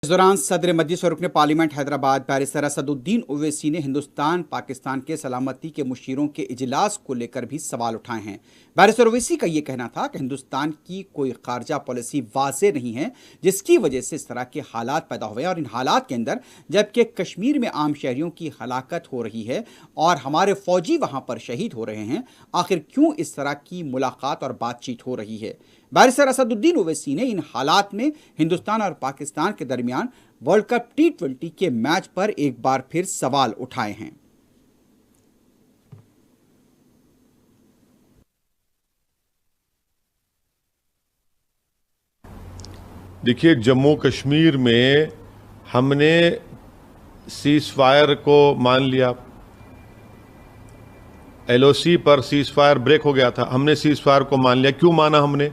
इस दौरान सदर मजलिस और रुकन पार्लियामेंट हैदराबाद बैरिस्टर असदुद्दीन ओवैसी ने हिंदुस्तान पाकिस्तान के सलामती के मुशीरों के इजलास को लेकर भी सवाल उठाए हैं। बैरिस्टर ओवैसी का ये कहना था कि हिंदुस्तान की कोई खारजा पॉलिसी वाज़ेह नहीं है, जिसकी वजह से इस तरह के हालात पैदा हुए और इन हालात के अंदर जबकि कश्मीर में आम शहरियों की हलाकत हो रही है और हमारे फौजी वहाँ पर शहीद हो रहे हैं, आखिर क्यों इस तरह की मुलाकात और बातचीत हो रही है। बैरिस्टर असदुद्दीन ओवैसी ने इन हालात में हिंदुस्तान और पाकिस्तान के दरमियान वर्ल्ड कप T20 के मैच पर एक बार फिर सवाल उठाए हैं। देखिए, जम्मू कश्मीर में हमने सीज फायर को मान लिया, LOC पर सीज फायर ब्रेक हो गया था, हमने सीज फायर को मान लिया। क्यों माना हमने?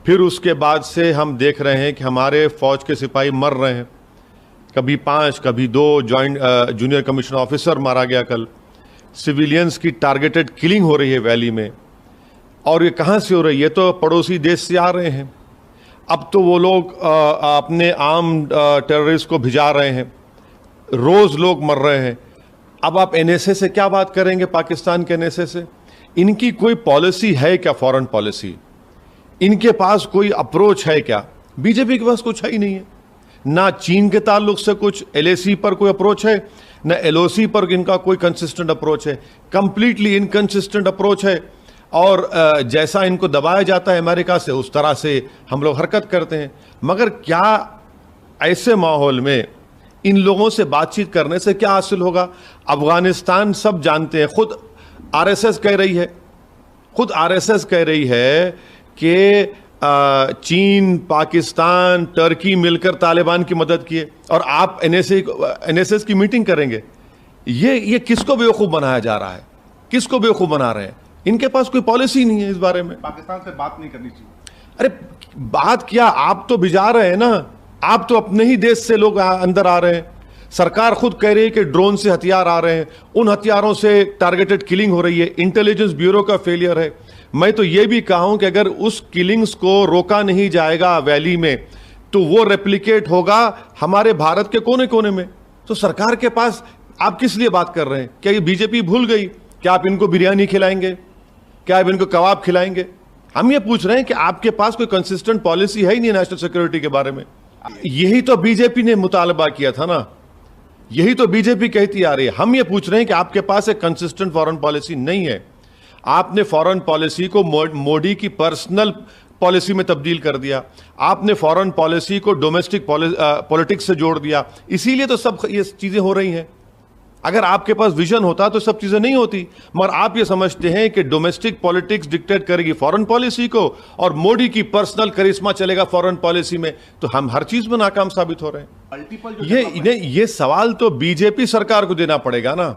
फिर उसके बाद से हम देख रहे हैं कि हमारे फौज के सिपाही मर रहे हैं, कभी 5 कभी 2 जॉइंट जूनियर कमीशन ऑफिसर मारा गया कल। सिविलियंस की टारगेटेड किलिंग हो रही है वैली में, और ये कहाँ से हो रही है? ये तो पड़ोसी देश से आ रहे हैं। अब तो वो लोग अपने आर्म टेररिस्ट को भिजा रहे हैं, रोज लोग मर रहे हैं। अब आप NSA से क्या बात करेंगे? पाकिस्तान के NSA से इनकी कोई पॉलिसी है क्या? फॉरेन पॉलिसी इनके पास कोई अप्रोच है क्या? बीजेपी के पास कुछ है ही नहीं है। ना चीन के ताल्लुक से कुछ LAC पर कोई अप्रोच है, ना LOC पर इनका कोई कंसिस्टेंट अप्रोच है। कंप्लीटली इनकंसिस्टेंट अप्रोच है, और जैसा इनको दबाया जाता है अमेरिका से, उस तरह से हम लोग हरकत करते हैं। मगर क्या ऐसे माहौल में इन लोगों से बातचीत करने से क्या हासिल होगा? अफगानिस्तान सब जानते हैं, खुद RSS कह रही है कि चीन, पाकिस्तान, टर्की मिलकर तालिबान की मदद किए, और आप NSS की मीटिंग करेंगे। ये किसको बेवकूफ़ बनाया जा रहा है? किसको बेवकूफ़ बना रहे हैं? इनके पास कोई पॉलिसी नहीं है इस बारे में। पाकिस्तान से बात नहीं करनी चाहिए। अरे बात क्या, आप तो भिजा रहे हैं ना, आप तो अपने ही देश से लोग अंदर आ रहे हैं। सरकार खुद कह रही है कि ड्रोन से हथियार आ रहे हैं, उन हथियारों से टारगेटेड किलिंग हो रही है। इंटेलिजेंस ब्यूरो का फेलियर है। मैं तो ये भी कहा हूं कि अगर उस किलिंग्स को रोका नहीं जाएगा वैली में, तो वो रेप्लिकेट होगा हमारे भारत के कोने कोने में। तो सरकार के पास आप किस लिए बात कर रहे हैं? क्या ये बीजेपी भूल गई? क्या आप इनको बिरयानी खिलाएंगे? क्या आप इनको कबाब खिलाएंगे? हम ये पूछ रहे हैं कि आपके पास कोई कंसिस्टेंट पॉलिसी है ही नहीं नेशनल सिक्योरिटी के बारे में। यही तो बीजेपी ने मुतालबा किया था ना, यही तो बीजेपी कहती आ रही है। हम ये पूछ रहे हैं कि आपके पास एक कंसिस्टेंट फॉरेन पॉलिसी नहीं है। आपने फॉरेन पॉलिसी को मोदी की पर्सनल पॉलिसी में तब्दील कर दिया। आपने फॉरेन पॉलिसी को डोमेस्टिक पॉलिटिक्स से जोड़ दिया। इसीलिए तो सब ये चीजें हो रही हैं। अगर आपके पास विजन होता तो सब चीजें नहीं होती। मगर आप ये समझते हैं कि डोमेस्टिक पॉलिटिक्स डिक्टेट करेगी फॉरेन पॉलिसी को, और मोदी की पर्सनल करिश्मा चलेगा फॉरेन पॉलिसी में, तो हम हर चीज में नाकाम साबित हो रहे हैं। ये सवाल तो बीजेपी सरकार को देना पड़ेगा ना।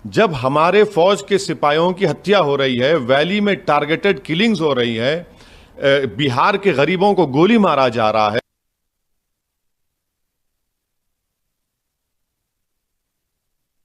जब हमारे फौज के सिपाहियों की हत्या हो रही है, वैली में टारगेटेड किलिंग्स हो रही है, बिहार के गरीबों को गोली मारा जा रहा है।